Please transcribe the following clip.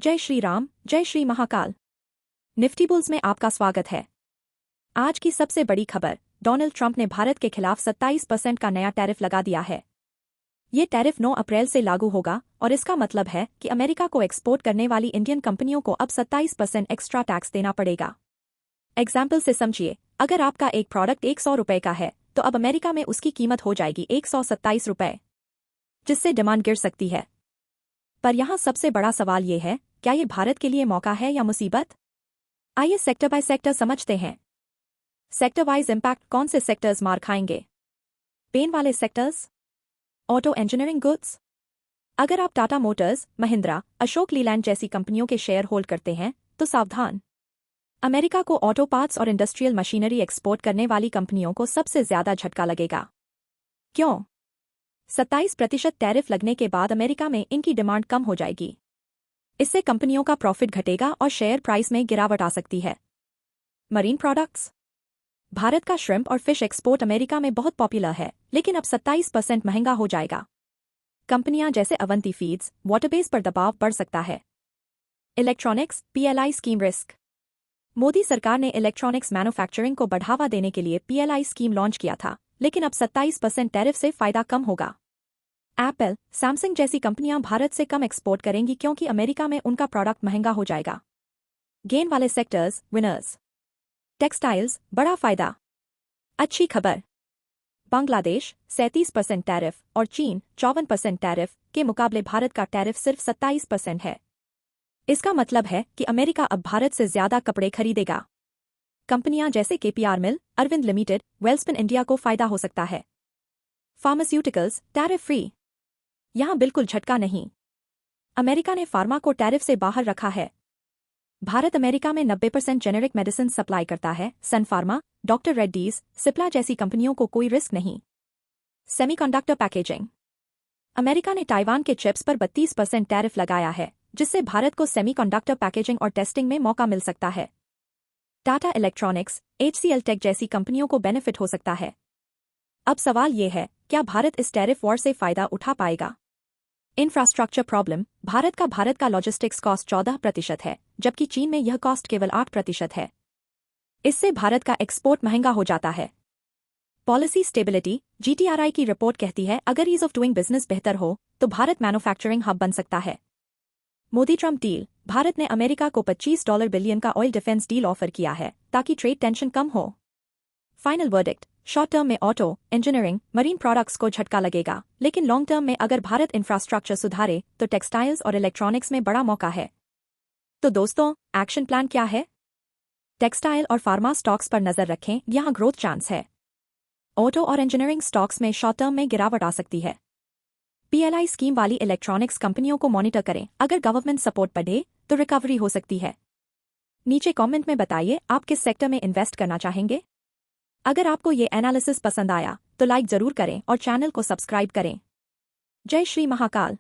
जय श्री राम, जय Shri Mahakal. Nifty bulls में आपका स्वागत है। आज की सबसे बड़ी खबर, डोनाल्ड ट्रंप ने भारत के खिलाफ 27% का नया टैरिफ लगा दिया है। ये टैरिफ 9 अप्रैल से लागू होगा और इसका मतलब है कि अमेरिका को एक्सपोर्ट करने वाली इंडियन कंपनियों को अब 27% एक्स्ट्रा टैक्स देना पड़ेगा। एग्जाम्पल से समझिए, अगर आपका एक प्रोडक्ट 100 रुपए का है तो अब अमेरिका में उसकी कीमत हो जाएगी 127 रुपए, जिससे डिमांड गिर सकती है। पर यहाँ सबसे बड़ा सवाल ये है, क्या ये भारत के लिए मौका है या मुसीबत? आइए सेक्टर बाय सेक्टर समझते हैं। सेक्टर वाइज इम्पैक्ट, कौन से सेक्टर्स मार खाएंगे? पेन वाले सेक्टर्स, ऑटो इंजीनियरिंग गुड्स। अगर आप टाटा मोटर्स, महिंद्रा, अशोक लीलैंड जैसी कंपनियों के शेयर होल्ड करते हैं तो सावधान। अमेरिका को ऑटो पार्ट्स और इंडस्ट्रियल मशीनरी एक्सपोर्ट करने वाली कंपनियों को सबसे ज्यादा झटका लगेगा। क्यों? 27% टैरिफ लगने के बाद अमेरिका में इनकी डिमांड कम हो जाएगी। इससे कंपनियों का प्रॉफिट घटेगा और शेयर प्राइस में गिरावट आ सकती है। Marine products. भारत का श्रिम्प और फिश एक्सपोर्ट अमेरिका में बहुत पॉपुलर है, लेकिन अब 27% महंगा हो जाएगा। कंपनियां जैसे अवंती फीड्स, वाटरबेस पर दबाव बढ़ सकता है। Electronics, PLI scheme risk. Modi सरकार ने इलेक्ट्रॉनिक्स मैन्युफैक्चरिंग को बढ़ावा देने के लिए पीएलआई स्कीम लॉन्च किया था, लेकिन अब 27% टैरिफ से फायदा कम होगा। एप्पल, सैमसंग जैसी कंपनियां भारत से कम एक्सपोर्ट करेंगी क्योंकि अमेरिका में उनका प्रोडक्ट महंगा हो जाएगा। गेन वाले सेक्टर्स, विनर्स। टेक्सटाइल्स, बड़ा फायदा। अच्छी खबर, बांग्लादेश 37% टैरिफ और चीन 54% टैरिफ के मुकाबले भारत का टैरिफ सिर्फ 27% है। इसका मतलब है कि अमेरिका अब भारत से ज्यादा कपड़े खरीदेगा। कंपनियां जैसे केपीआर मिल, अरविंद लिमिटेड, वेल्सपिन इंडिया को फायदा हो सकता है। Pharmaceuticals, tariff free. यहां बिल्कुल झटका नहीं। अमेरिका ने फार्मा को टैरिफ से बाहर रखा है। भारत अमेरिका में 90% जेनेरिक मेडिसिन सप्लाई करता है। सन फार्मा, डॉक्टर रेड्डीज, सिप्ला जैसी कंपनियों को कोई रिस्क नहीं। Semiconductor packaging. अमेरिका ने ताइवान के चिप्स पर 32% टैरिफ लगाया है, जिससे भारत को सेमीकंडक्टर पैकेजिंग और टेस्टिंग में मौका मिल सकता है। टाटा इलेक्ट्रॉनिक्स, एचसीएल टेक जैसी कंपनियों को बेनिफिट हो सकता है। अब सवाल ये है, क्या भारत इस टैरिफ वॉर से फायदा उठा पाएगा? Infrastructure problem. भारत का लॉजिस्टिक्स कॉस्ट 14% है, जबकि चीन में यह कॉस्ट केवल 8% है। इससे भारत का एक्सपोर्ट महंगा हो जाता है। Policy stability. जीटीआरआई की रिपोर्ट कहती है, अगर ईज ऑफ डूइंग बिजनेस बेहतर हो तो भारत मैन्युफैक्चरिंग हब बन सकता है। Modi Trump deal. भारत ने अमेरिका को $25 बिलियन का ऑयल डिफेंस डील ऑफर किया है ताकि ट्रेड टेंशन कम हो। Final verdict. शॉर्ट टर्म में ऑटो, इंजीनियरिंग, मरीन प्रोडक्ट्स को झटका लगेगा, लेकिन लॉन्ग टर्म में अगर भारत इंफ्रास्ट्रक्चर सुधारे तो टेक्सटाइल्स और इलेक्ट्रॉनिक्स में बड़ा मौका है। तो दोस्तों, एक्शन प्लान क्या है? टेक्सटाइल और फार्मा स्टॉक्स पर नजर रखें, यहां ग्रोथ चांस है। ऑटो और इंजीनियरिंग स्टॉक्स में शॉर्ट टर्म में गिरावट आ सकती है। पीएलआई स्कीम वाली इलेक्ट्रॉनिक्स कंपनियों को मॉनिटर करें, अगर गवर्नमेंट सपोर्ट बढ़े तो रिकवरी हो सकती है। नीचे कमेंट में बताइए आप किस सेक्टर में इन्वेस्ट करना चाहेंगे। अगर आपको ये एनालिसिस पसंद आया तो लाइक जरूर करें और चैनल को सब्सक्राइब करें। जय श्री महाकाल।